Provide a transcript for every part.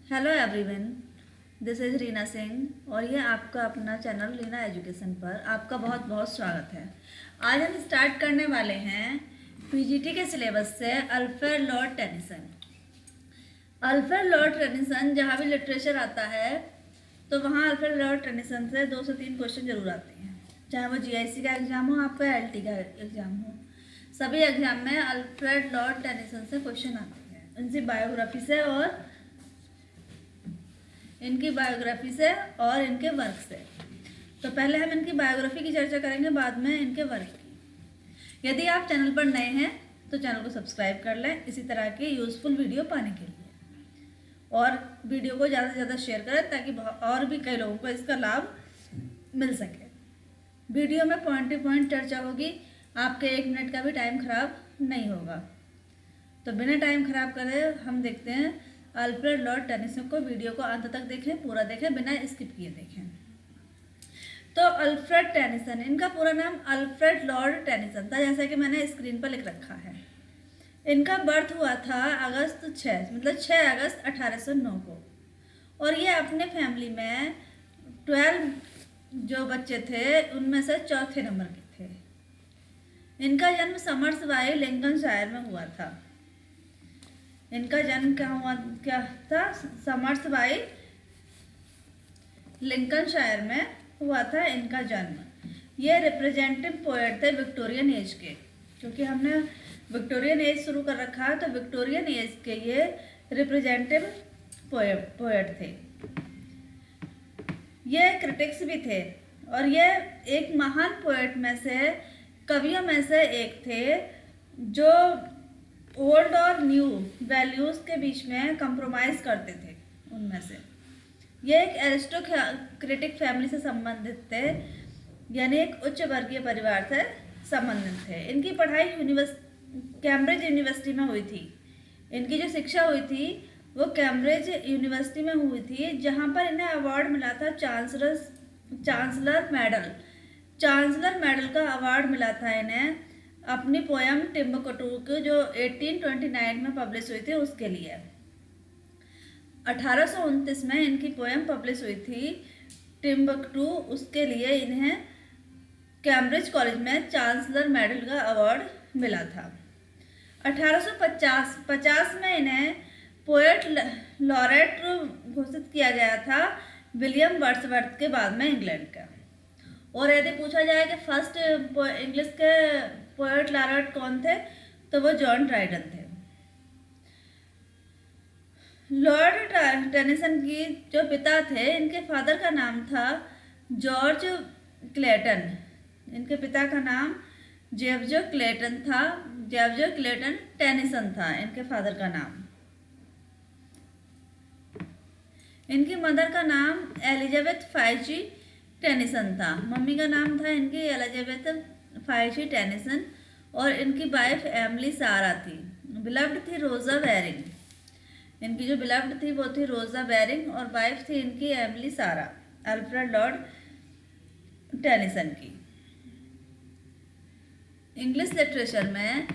Hello everyone, this is Reena Singh और ये आपका अपना चैनल रीना एजुकेशन पर आपका बहुत बहुत स्वागत है। आज हम स्टार्ट करने वाले हैं पीजीटी के सिलेबस से Alfred Lord Tennyson. Alfred Lord Tennyson जहाँ भी लिटरेचर आता है तो वहाँ अल्फ्रेड लॉर्ड टेनिसन से 2 से 3 क्वेश्चन जरूर आते हैं, चाहे वो जीआईसी का एग्जाम हो, आपका एलटी का एग्जाम हो। सभी एग्जाम में अल्फ्रेड लॉर्ड टेनिसन से क्वेश्चन आते हैं, इनकी बायोग्राफी से और इनके वर्क से। तो पहले हम इनकी बायोग्राफी की चर्चा करेंगे, बाद में इनके वर्क की। यदि आप चैनल पर नए हैं तो चैनल को सब्सक्राइब कर लें इसी तरह की यूज़फुल वीडियो पाने के लिए, और वीडियो को ज़्यादा से ज़्यादा शेयर करें ताकि और भी कई लोगों को इसका लाभ मिल सके। वीडियो में पॉइंट टू पॉइंट चर्चा होगी, आपके 1 मिनट का भी टाइम खराब नहीं होगा। तो बिना टाइम खराब करे हम देखते हैं अल्फ्रेड लॉर्ड टेनिसन को। वीडियो को अंत तक देखें, पूरा देखें, बिना स्किप किए देखें। तो अल्फ्रेड टेनिसन, इनका पूरा नाम अल्फ्रेड लॉर्ड टेनिसन था, जैसा कि मैंने स्क्रीन पर लिख रखा है। इनका बर्थ हुआ था अगस्त 6 मतलब 6 अगस्त 1809 को, और ये अपने फैमिली में 12 जो बच्चे थे उनमें से चौथे नंबर के थे। इनका जन्म समर्सबाई लिंकनशायर में हुआ था। इनका जन्म क्या था? समर्सबाई लिंकनशायर में हुआ था इनका जन्म। ये रिप्रेजेंटेटिव पोएट थे विक्टोरियन एज के, क्योंकि हमने विक्टोरियन एज शुरू कर रखा है, तो विक्टोरियन एज के ये रिप्रेजेंटेटिव पोएट थे। ये क्रिटिक्स भी थे, और ये एक महान पोएट में से, कवियों में से एक थे जो ओल्ड और न्यू वैल्यूज़ के बीच में कंप्रोमाइज़ करते थे। उनमें से ये एक एरिस्टोक्रेटिक फैमिली से संबंधित थे, यानी एक उच्च वर्गीय परिवार से संबंधित थे। इनकी पढ़ाई कैम्ब्रिज यूनिवर्सिटी में हुई थी। इनकी जो शिक्षा हुई थी वो कैम्ब्रिज यूनिवर्सिटी में हुई थी, जहाँ पर इन्हें अवार्ड मिला था चांसलर मेडल का अवार्ड मिला था इन्हें, अपनी पोयम टिम्बकटू जो 1829 में पब्लिश हुई थी उसके लिए। 1829 में इनकी पोयम पब्लिश हुई थी टिम्बकटू, उसके लिए इन्हें कैम्ब्रिज कॉलेज में चांसलर मेडल का अवार्ड मिला था। 1850 में इन्हें पोएट लॉरेट घोषित किया गया था, विलियम वर्ड्सवर्थ के बाद में इंग्लैंड का। और यदि पूछा जाए कि फर्स्ट इंग्लिश के पोएट लॉरेट कौन थे, तो वो जॉन ड्राइडन थे। लॉर्ड टेनिसन की जो पिता थे, इनके फादर का नाम था जॉर्ज क्लेटन। इनके पिता का नाम जेवजो क्लेटन था, जेवजो क्लेटन टेनिसन था इनके फादर का नाम। इनकी मदर का नाम एलिजाबेथ फाइची टेनिसन था। मम्मी का नाम था इनकी एलिजाबेथ फाइची टेनिसन, और इनकी वाइफ एमिली सारा थी। बिलव्ड थी रोजा बेरिंग। इनकी जो बिलव्ड थी वो थी रोजा बेरिंग, और वाइफ थी इनकी एमिली सारा, अल्फ्रेड लॉर्ड टेनिसन की। इंग्लिश लिटरेचर में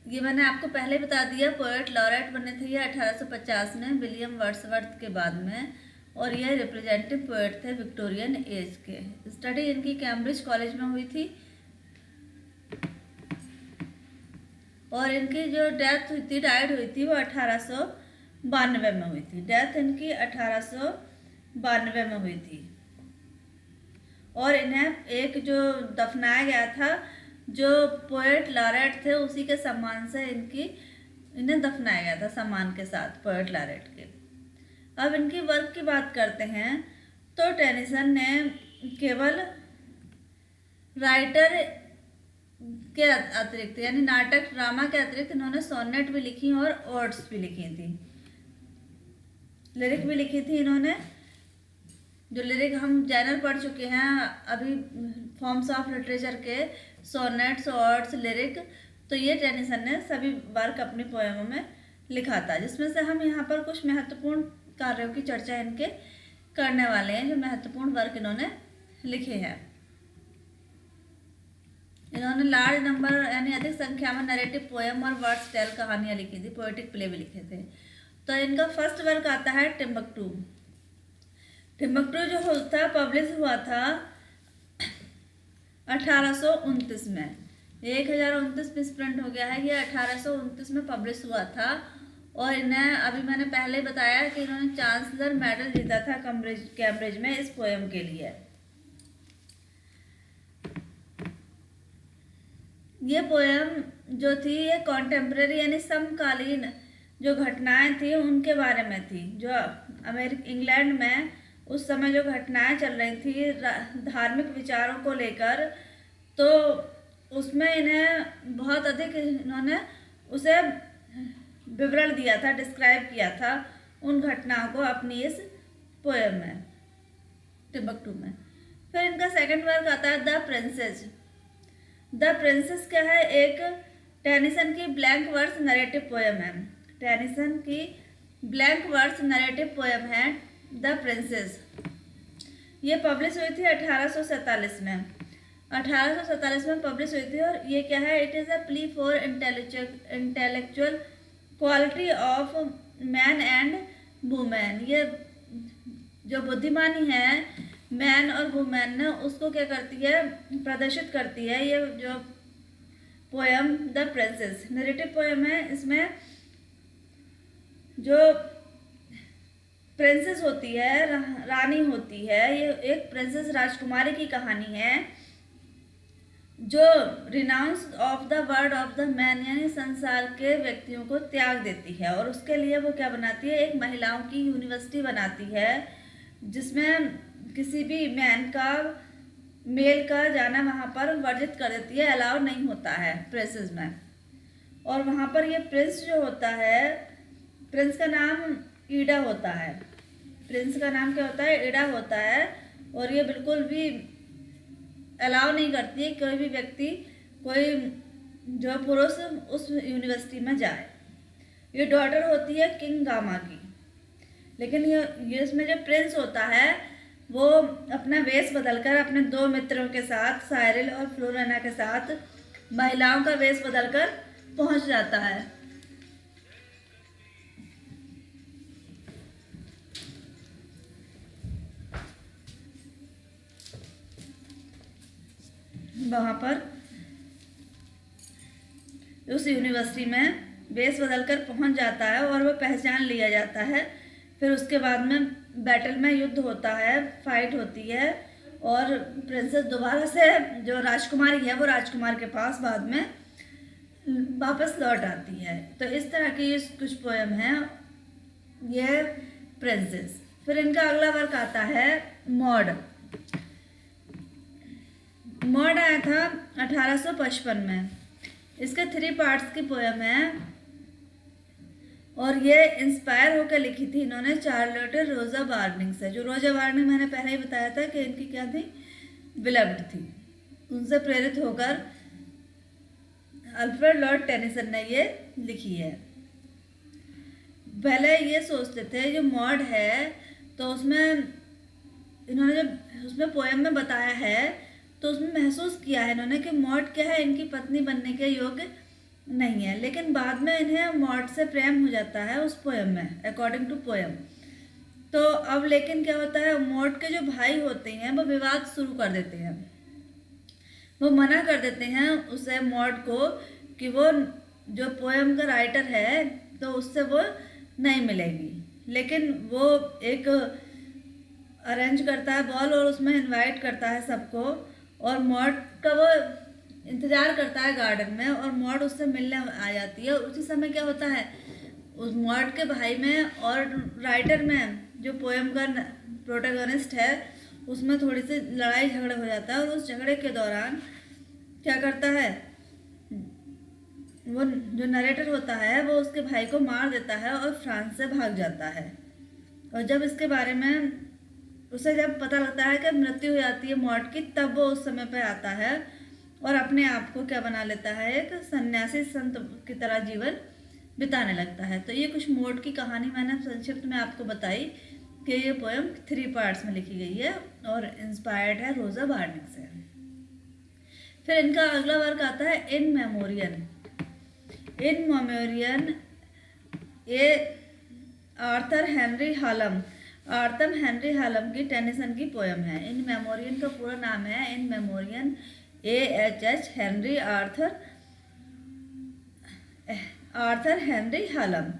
ये मैंने आपको पहले बता दिया, पोएट लॉरेट बने थे ये 1850 में विलियम वर्ड्सवर्थ के बाद में, और ये रिप्रेजेंटेटिव पोएट थे विक्टोरियन एज के। स्टडी इनकी कैम्ब्रिज कॉलेज में हुई थी, और इनकी जो डेथ हुई थी, डाइड हुई थी, वो 1892 में हुई थी। डेथ इनकी 1892 में हुई थी, और इन्हें एक जो दफनाया गया था, जो पोएट लॉरेट थे उसी के सम्मान से इन्हें दफनाया गया था, सम्मान के साथ पोएट लॉरेट के। अब इनकी वर्क की बात करते हैं, तो टेनिसन ने केवल राइटर के अतिरिक्त, यानी नाटक ड्रामा के अतिरिक्त, इन्होंने सोनेट भी लिखी और ओड्स भी लिखी थी, लिरिक भी लिखी थी इन्होंने। जो लिरिक हम जर्नल पढ़ चुके हैं अभी, फॉर्म्स ऑफ लिटरेचर के, सोनेट्स, ओड्स, लिरिक, तो ये टेनिसन ने सभी वर्क अपनी पोएमों में लिखा था, जिसमें से हम यहाँ पर कुछ महत्वपूर्ण कार्यों की चर्चा इनके करने वाले हैं, जो महत्वपूर्ण वर्क इन्होंने लिखे हैं। इन्होंने लार्ज नंबर यानी अधिक संख्या में नरेटिव पोएम और वर्ड्स टेल कहानियाँ लिखी थी, पोएटिक प्ले भी लिखे थे। तो इनका फर्स्ट वर्क आता है टिम्बकटू। टिम्बकटू जो होता पब्लिश हुआ था 1829 में। 1029 मिसप्रिंट हो गया है, ये 1829 में पब्लिश हुआ था। और इन्हें अभी मैंने पहले बताया कि इन्होंने चांसलर मेडल जीता था कैम्ब्रिज में इस पोएम के लिए। ये पोएम जो थी ये कॉन्टेम्प्रेरी यानी समकालीन जो घटनाएं थी उनके बारे में थी, जो इंग्लैंड में उस समय जो घटनाएं चल रही थी धार्मिक विचारों को लेकर, तो उसमें इन्हें बहुत अधिक इन्होंने उसे विवरण दिया था, डिस्क्राइब किया था उन घटनाओं को अपनी इस पोएम में टिम्बकटू में। फिर इनका सेकंड वर्क आता है द प्रिंसेस। द प्रिंसेस क्या है, एक टेनिसन की ब्लैंक वर्स नरेटिव पोएम है। टेनिसन की ब्लैंक वर्स नरेटिव पोएम है द प्रिंसेस। ये पब्लिश हुई थी 1847 में। 1847 में पब्लिश हुई थी। और ये क्या है, it is a plea for intellectual quality of man and women. ये जो बुद्धिमानी है मैन और वुमेन ने उसको क्या करती है, प्रदर्शित करती है ये जो poem the princess. Narrative poem है। इसमें जो प्रिंसेस होती है, रानी होती है, ये एक प्रिंसेस राजकुमारी की कहानी है जो renounce of the word of the man यानी संसार के व्यक्तियों को त्याग देती है। और उसके लिए वो क्या बनाती है, एक महिलाओं की यूनिवर्सिटी बनाती है जिसमें किसी भी मेल का जाना वहाँ पर वर्जित कर देती है, अलाउ नहीं होता है प्रिंसेस में। और वहाँ पर ये प्रिंस जो होता है, प्रिंस का नाम ईडा होता है। प्रिंस का नाम क्या होता है, ईडा होता है। और ये बिल्कुल भी अलाउ नहीं करती है कोई भी व्यक्ति, कोई जो पुरुष उस यूनिवर्सिटी में जाए। ये डॉटर होती है किंग गामा की। लेकिन ये इसमें जो प्रिंस होता है वो अपना वेश बदलकर अपने दो मित्रों के साथ, साइरिल और फ्लोरेना के साथ, महिलाओं का वेश बदलकर पहुंच जाता है। वहाँ पर उस यूनिवर्सिटी में वेश बदलकर पहुंच जाता है और वो पहचान लिया जाता है। फिर उसके बाद में बैटल में युद्ध होता है, फाइट होती है और प्रिंसेस दोबारा से जो राजकुमारी है वो राजकुमार के पास बाद में वापस लौट आती है। तो इस तरह की कुछ पोएम हैं ये प्रिंसेस। फिर इनका अगला वर्क आता है मॉड। मॉड आया था 1855 में। इसके 3 पार्ट्स की पोएम है और ये इंस्पायर होकर लिखी थी इन्होंने चार्लोट रोजा बार्निंग से। जो रोजा बार्निंग मैंने पहले ही बताया था कि इनकी क्या थी, बिलव्ड थी। उनसे प्रेरित होकर अल्फ्रेड लॉर्ड टेनिसन ने ये लिखी है। पहले ये सोचते थे जो मॉड है तो उसमें इन्होंने जब उसमें पोएम में बताया है तो उसमें महसूस किया है इन्होंने कि मॉड क्या है, इनकी पत्नी बनने के योग्य नहीं है। लेकिन बाद में इन्हें मॉड से प्रेम हो जाता है उस पोएम में, अकॉर्डिंग टू पोएम। तो अब लेकिन क्या होता है, मॉड के जो भाई होते हैं वो विवाद शुरू कर देते हैं। वो मना कर देते हैं उसे, मॉड को, कि वो जो पोएम का राइटर है तो उससे वो नहीं मिलेगी। लेकिन वो एक अरेंज करता है बॉल और उसमें इनवाइट करता है सबको और मॉड का वो इंतज़ार करता है गार्डन में और मॉड उससे मिलने आ जाती है। उसी समय क्या होता है, उस मॉड के भाई में और राइटर में जो पोएम का प्रोटैगनिस्ट है उसमें थोड़ी सी लड़ाई झगड़ा हो जाता है। और उस झगड़े के दौरान क्या करता है, वो जो नरेटर होता है वो उसके भाई को मार देता है और फ्रांस से भाग जाता है। और जब इसके बारे में उसे जब पता लगता है कि मृत्यु हो जाती है मॉड की, तब वो उस समय पर आता है और अपने आप को क्या बना लेता है, एक सन्यासी संत की तरह जीवन बिताने लगता है। तो ये कुछ मॉड की कहानी मैंने संक्षिप्त में आपको बताई कि ये पोएम 3 पार्ट्स में लिखी गई है और इंस्पायर्ड है रोजा बार्निंग से। फिर इनका अगला वर्क आता है इन मेमोरियन। इन मेमोरियन ये आर्थर हेनरी हालम, आर्थर हेनरी हालम की टेनिसन की पोयम है। इन मेमोरियन का पूरा नाम है in memoriam AHH Henry Arthur Henry Hallam.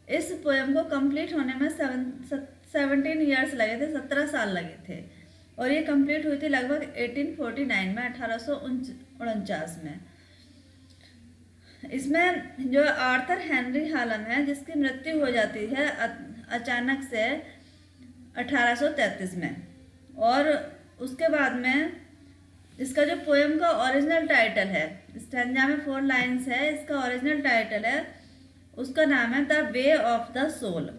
इस पोयम को कंप्लीट होने में 17 ईयर्स लगे थे, 17 साल लगे थे, और ये कंप्लीट हुई थी लगभग 1849 में, 1849 में। इसमें जो आर्थर हेनरी हालम है, जिसकी मृत्यु हो जाती है अचानक से 1833 में, और उसके बाद में इसका जो पोयम का ओरिजिनल टाइटल है, स्टैंजा में 4 लाइन्स है, इसका ओरिजिनल टाइटल है, उसका नाम है the way of the soul.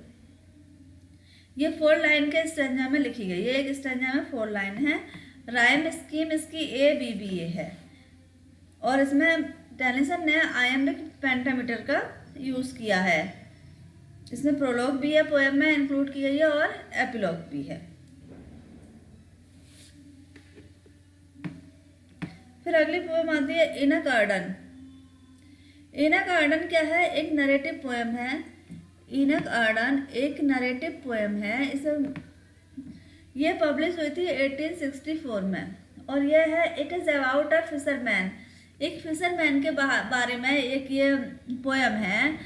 ये 4 लाइन के स्टैंजा में लिखी गई है। एक स्टैंजा में 4 लाइन है। राइम स्कीम इसकी ABBA है, और इसमें टेनिसन ने आयम्बिक पेंटामीटर का यूज़ किया है। इसमें प्रोलॉग भी है, पोएम में इंक्लूड की गई है, और एपिलॉग भी है। फिर अगली पोएम आती है इन अ गार्डन। इन अ गार्डन क्या है? एक नरेटिव पोएम है। इन अ गार्डन एक नरेटिव पोएम है। ये पब्लिश हुई थी 1864 में, और यह है it is about a fisherman. एक फिशरमैन के बारे में एक ये पोएम है,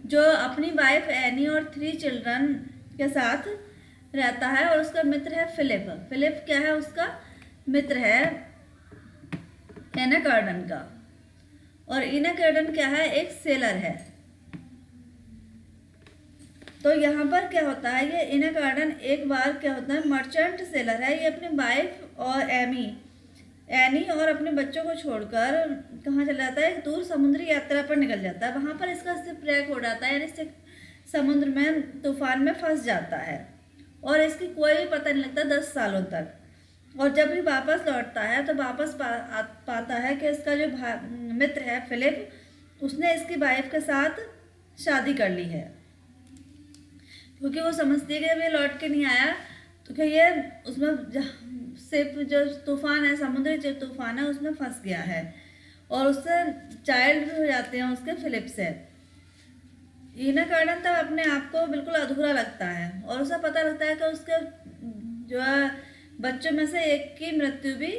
जो अपनी वाइफ एनी और 3 चिल्ड्रन के साथ रहता है, और उसका मित्र है फिलिप। फिलिप क्या है? उसका मित्र है इन अ गार्डन का। और इन अ गार्डन क्या है? एक सेलर है। तो यहाँ पर क्या होता है, ये इन अ गार्डन एक बार क्या होता है, मर्चेंट सेलर है। ये अपनी वाइफ और एनी और अपने बच्चों को छोड़कर कहाँ चला जाता है? एक दूर समुद्री यात्रा पर निकल जाता है। वहाँ पर इसका शिपरेक हो जाता है, यानी समुद्र में तूफान में फंस जाता है, और इसकी कोई भी पता नहीं लगता 10 सालों तक। और जब भी वापस लौटता है तो वापस पाता है कि इसका जो मित्र है फिलिप, उसने इसकी वाइफ के साथ शादी कर ली है, क्योंकि वो समझती है कि जब ये लौट के नहीं आया तो क्या ये उसमें सिर्फ जो तूफान है, समुद्री जो तूफान है, उसमें फंस गया है, और उससे चाइल्ड भी हो जाते हैं उसके फिलिप से। इन अ गार्डन तब अपने आप को बिल्कुल अधूरा लगता है, और उसे पता लगता है कि उसके जो बच्चों में से एक की मृत्यु भी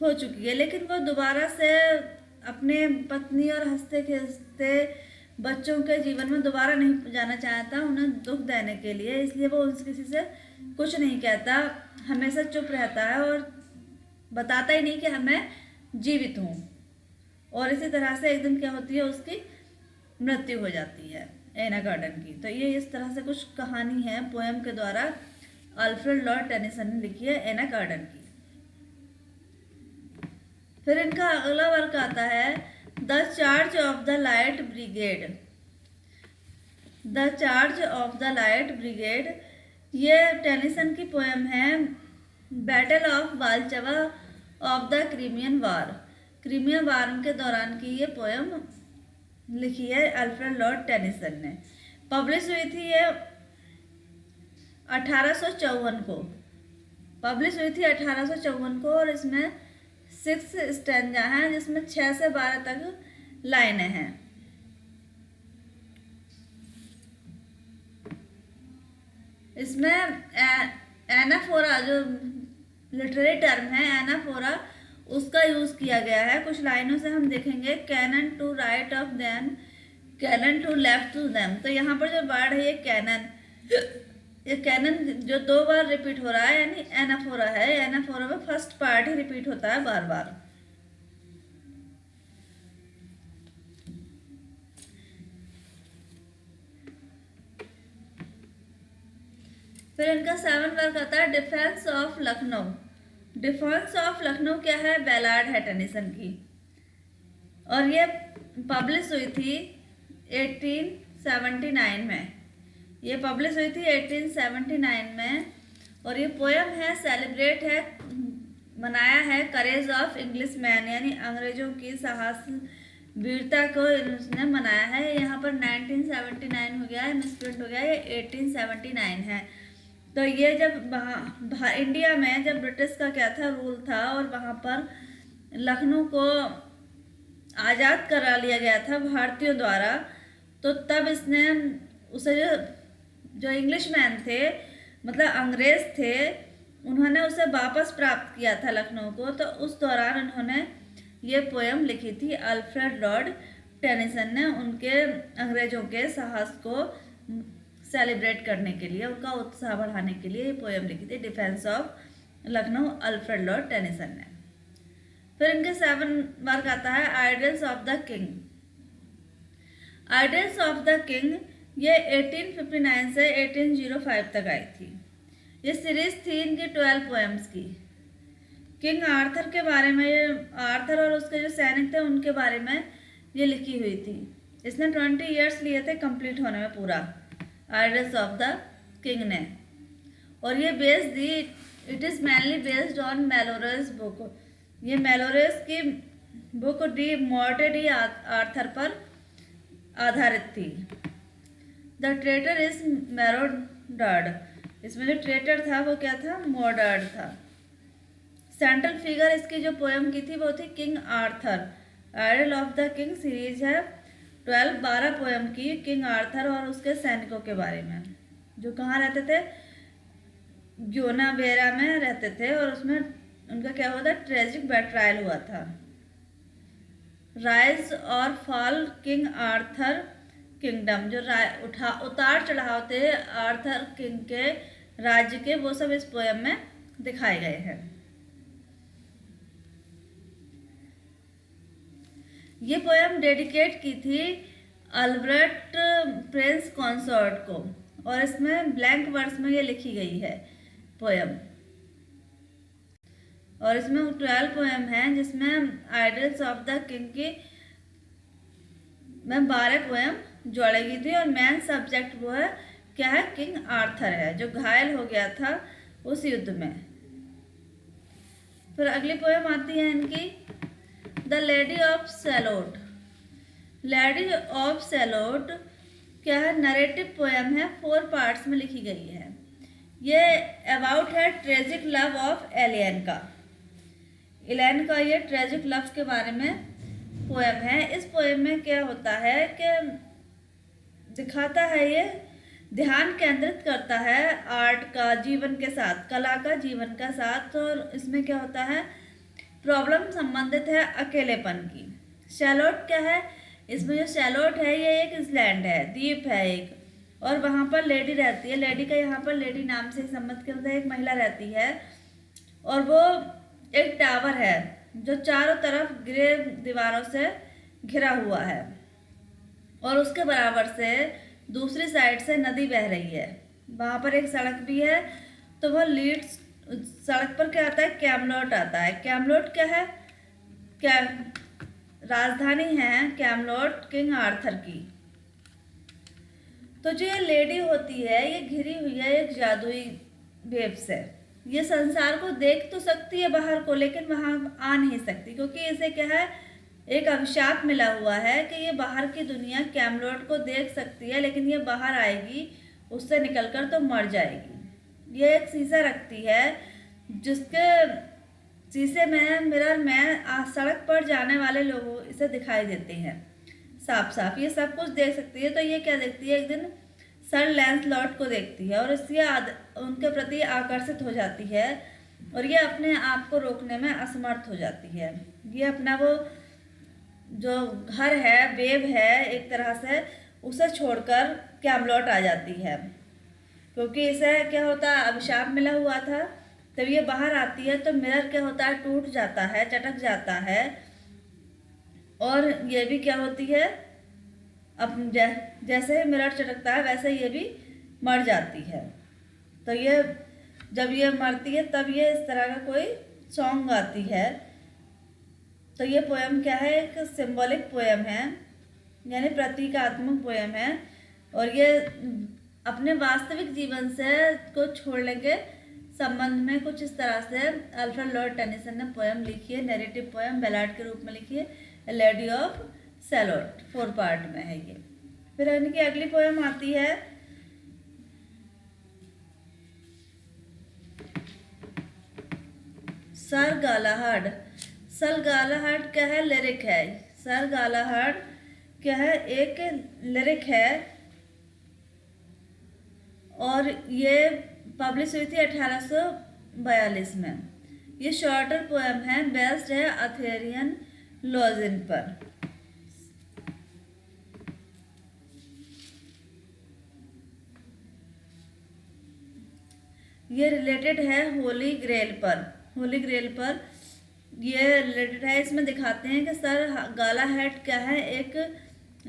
हो चुकी है, लेकिन वो दोबारा से अपने पत्नी और हंसते खेलते बच्चों के जीवन में दोबारा नहीं जाना चाहता, उन्हें दुख देने के लिए। इसलिए वो किसी से कुछ नहीं कहता, हमेशा चुप रहता है, और बताता ही नहीं कि मैं जीवित हूँ। और इसी तरह से एक दिन क्या होती है, उसकी मृत्यु हो जाती है इन अ गार्डन की। तो ये इस तरह से कुछ कहानी है पोएम के द्वारा अल्फ्रेड लॉर्ड टेनिसन ने लिखी है इन अ गार्डन की। फिर इनका अगला वर्क आता है the charge of the light brigade. The charge of the light brigade ये टेनिसन की पोएम है बैटल ऑफ वालचवा of the Crimean war. Crimea war के दौरान की ये पोएम लिखी है अल्फ्रेड लॉर्ड टेनिसन ने। पब्लिश हुई थी ये 1854 को, पब्लिश हुई थी 1854 को, और इसमें 6 स्टैंजा हैं, जिसमें 6 से 12 तक लाइनें हैं। इसमें एनाफोरा जो लिटरेरी टर्म है, एनाफोरा, उसका यूज़ किया गया है। कुछ लाइनों से हम देखेंगे cannon to right of them, cannon to left to them. तो यहाँ पर जो वर्ड है ये कैनन जो 2 बार रिपीट हो रहा है, यानी एनाफोरा है। एनाफोरा में फर्स्ट पार्ट ही रिपीट होता है बार बार। फिर इनका 7 वर्क आता है defence of Lucknow. Defence of Lucknow क्या है? बैलाड है टेनिसन की, और ये पब्लिश हुई थी 1879 में। ये पब्लिश हुई थी 1879 में, और ये पोएम है, सेलिब्रेट है, मनाया है करेज ऑफ इंग्लिश मैन, यानी अंग्रेजों की साहस वीरता को इसने मनाया है। यहाँ पर 1979 हो गया है, मिसप्रिंट हो गया है, ये 1879 है। तो ये जब इंडिया में जब ब्रिटिश का क्या था रूल था, और वहाँ पर लखनऊ को आज़ाद करा लिया गया था भारतीयों द्वारा, तो तब इसने उसे जो जो इंग्लिश मैन थे, मतलब अंग्रेज थे, उन्होंने उसे वापस प्राप्त किया था लखनऊ को, तो उस दौरान उन्होंने ये पोयम लिखी थी। अल्फ्रेड लॉर्ड टेनिसन ने उनके अंग्रेजों के साहस को सेलिब्रेट करने के लिए, उनका उत्साह बढ़ाने के लिए ये पोयम लिखी थी, defence of Lucknow, Alfred Lord Tennyson ने। फिर इनके 7 वर्क आता है idols of the king. Idols of the king ये 1859 से 1805 तक आई थी। ये सीरीज थी इनकी 12 पोएम्स की। किंग आर्थर के बारे में, ये आर्थर और उसके जो सैनिक थे उनके बारे में ये लिखी हुई थी। इसने 20 ईयर्स लिए थे कंप्लीट होने में पूरा, आइडल्स ऑफ द किंग ने। और ये based the, it is mainly based on Malory's book. ये मेलोरस की book de Morte de Arthur पर आधारित थी। The traitor is Mordred. इसमें जो ट्रेटर था वो क्या था? मोरडार्ड था। सेंट्रल फिगर इसकी जो पोएम की थी वो थी King Arthur. Idylls of the King series है 12 पोएम की किंग आर्थर और उसके सैनिकों के बारे में, जो कहाँ रहते थे? ग्योनावेरा में रहते थे, और उसमें उनका क्या हुआ था? ट्रेजिक बैट्रायल हुआ था। राइज और फॉल किंग आर्थर किंगडम, जो उतार चढ़ाव थे आर्थर किंग के राज्य के, वो सब इस पोएम में दिखाए गए हैं। ये पोएम डेडिकेट की थी अल्बर्ट प्रिंस कंसॉर्ट को, और इसमें ब्लैंक वर्स में ये लिखी गई है पोएम। और इसमें 12 पोएम हैं, जिसमें आइडल्स ऑफ द किंग की में 12 पोएम जोड़ी गई थी, और मेन सब्जेक्ट वो है क्या है? किंग आर्थर है, जो घायल हो गया था उस युद्ध में। फिर अगली पोएम आती है इनकी द लेडी ऑफ सैलोट। लेडी ऑफ सैलोट क्या है? नरेटिव पोएम है, 4 पार्ट्स में लिखी गई है। ये अबाउट है ट्रेजिक लव ऑफ एलियन का। एलियन का ये ट्रेजिक लव के बारे में पोएम है। इस पोएम में क्या होता है कि दिखाता है, ये ध्यान केंद्रित करता है आर्ट का जीवन के साथ, कला का जीवन का साथ। और इसमें क्या होता है? प्रॉब्लम संबंधित है अकेलेपन की। शैलोट क्या है? इसमें जो शैलोट है ये एक इसलैंड है, द्वीप है एक, और वहाँ पर लेडी रहती है। लेडी का यहाँ पर लेडी नाम से संबंध के अंदर एक महिला रहती है, और वो एक टावर है जो चारों तरफ ग्रे दीवारों से घिरा हुआ है, और उसके बराबर से दूसरी साइड से नदी बह रही है। वहाँ पर एक सड़क भी है, तो वह लीड्स, सड़क पर क्या आता है? कैमलोट आता है। कैमलोट क्या है? क्या राजधानी है कैमलोट किंग आर्थर की। तो जो ये लेडी होती है ये घिरी हुई है एक जादुई वेब से। ये संसार को देख तो सकती है बाहर को, लेकिन वहाँ आ नहीं सकती, क्योंकि इसे क्या है? एक अभिशाप मिला हुआ है कि ये बाहर की दुनिया कैमलोट को देख सकती है, लेकिन ये बाहर आएगी उससे निकलकर तो मर जाएगी। ये एक शीशा रखती है, जिसके शीशे में मिरर में सड़क पर जाने वाले लोगों इसे दिखाई देते हैं साफ साफ। ये सब कुछ देख सकती है। तो ये क्या देखती है? एक दिन सर लैंसलॉट को देखती है, और इससे उनके प्रति आकर्षित हो जाती है, और ये अपने आप को रोकने में असमर्थ हो जाती है। ये अपना वो जो घर है, वेब है एक तरह से, उसे छोड़कर कैमलोट आ जाती है, क्योंकि इसे क्या होता है? अभिशाप मिला हुआ था। तब ये बाहर आती है तो मिरर क्या होता है? टूट जाता है, चटक जाता है, और ये भी क्या होती है? अब जैसे ही मिरर चटकता है वैसे ये भी मर जाती है। तो ये जब ये मरती है तब ये इस तरह का कोई सॉन्ग गाती है। तो ये पोएम क्या है? एक सिंबॉलिक पोएम है, यानी प्रतीकात्मक पोएम है, और ये अपने वास्तविक जीवन से को छोड़ने के संबंध में कुछ इस तरह से अल्फ्रेड लॉर्ड टेनिसन ने पोएम लिखी है। नैरेटिव पोएम बैलाड के रूप में लिखी है। लेडी ऑफ सैलोट 4 पार्ट में है ये। फिर इनकी अगली पोएम आती है सर गालाहाड। सर गालाहाड क्या है? लिरिक है। सर गालाहाड क्या है? एक लिरिक है, और ये पब्लिश हुई थी 1842 में। ये शॉर्टर पोएम है, बेस्ड है अथेरियन लॉजिन पर। ये रिलेटेड है होली ग्रेल पर। होली ग्रेल पर ये रिलेटेड है। इसमें दिखाते हैं कि सर गालाहेड क्या है, एक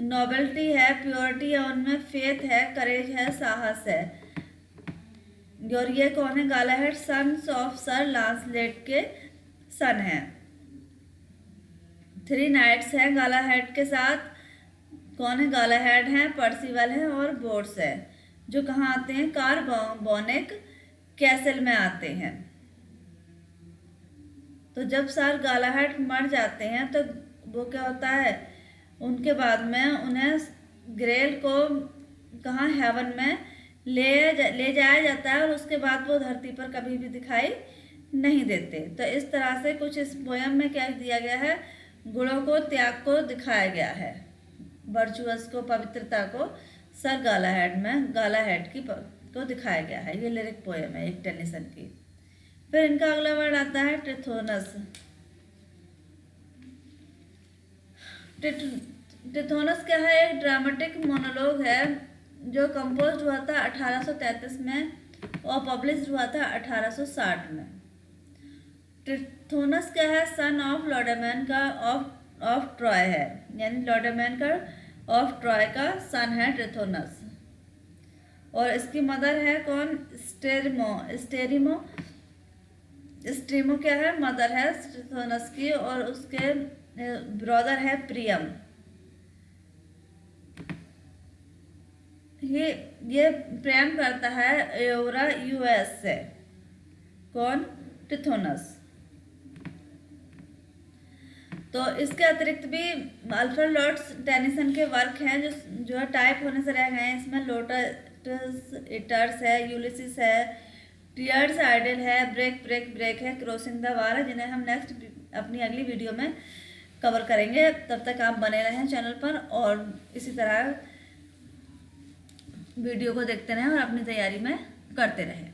नॉबेल्टी है, प्योरिटी है, उनमें फेथ है, करेज है, साहस है। और ये कौन है? गालाहेड सन्स ऑफ सर लांसलेट के सन है। 3 नाइट्स हैं गालाहेड के साथ। कौन है? गालाहेड है, पर्सिवल है और बोर्ड्स है, जो कहाँ आते हैं? कार्बोनेक कैसल में आते हैं। तो जब सर गालाहेड मर जाते हैं तो वो क्या होता है, उनके बाद में उन्हें ग्रेल को कहाँ? हेवन में ले जाया जाता है और उसके बाद वो धरती पर कभी भी दिखाई नहीं देते। तो इस तरह से कुछ इस पोयम में क्या दिया गया है? गुणों को, त्याग को दिखाया गया है, वर्चुअस को, पवित्रता को सर गालाहेड को दिखाया गया है। ये लिरिक पोयम है एक टेनिसन की। फिर इनका अगला वर्ड आता है टिथोनस। टिथोनस क्या है? एक ड्रामेटिक मोनोलॉग है जो कंपोज हुआ था 1833 में और पब्लिश हुआ था 1860 में। टिथोनस क्या है? सन ऑफ लॉर्डेमैन का ऑफ ट्रॉय है, यानी लॉर्डेमैन का ऑफ ट्रॉय का सन है टिथोनस। और इसकी मदर है कौन? स्टेरिमो क्या है? मदर है टिथोनस की। और उसके ब्रदर है प्रियम। ये प्रेम करता है एओरा यूएस से। कौन? टिथोनस। तो इसके अतिरिक्त भी अल्फ्रेड लॉर्ड टेनिसन के वर्क हैं जो टाइप होने से रह गए हैं। इसमें लोटस इटर्स है, यूलिसिस है, टीयर्स आइडल है, ब्रेक ब्रेक ब्रेक है, क्रॉसिंग द वार है, जिन्हें हम नेक्स्ट अपनी अगली वीडियो में कवर करेंगे। तब तक आप बने रहें चैनल पर और इसी तरह वीडियो को देखते रहें और अपनी तैयारी में करते रहें।